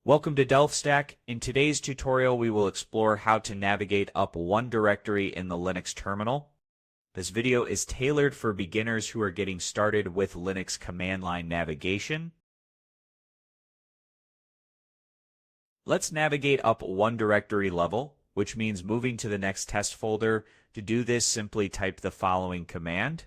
Welcome to DelphStack. In today's tutorial, we will explore how to navigate up one directory in the Linux terminal. This video is tailored for beginners who are getting started with Linux command line navigation. Let's navigate up one directory level, which means moving to the next test folder. To do this, simply type the following command.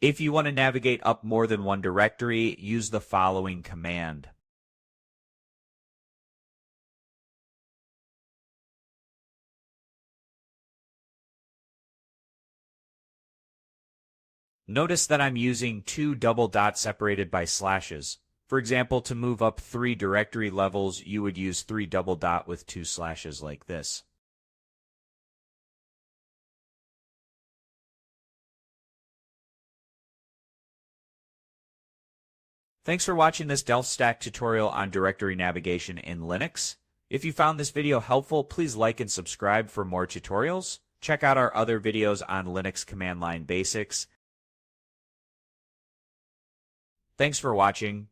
If you want to navigate up more than one directory, use the following command. Notice that I'm using two double dots separated by slashes. For example, to move up 3 directory levels, you would use 3 double dot with 2 slashes like this. Thanks for watching this DelphStack tutorial on directory navigation in Linux. If you found this video helpful, please like and subscribe for more tutorials. Check out our other videos on Linux command line basics. Thanks for watching.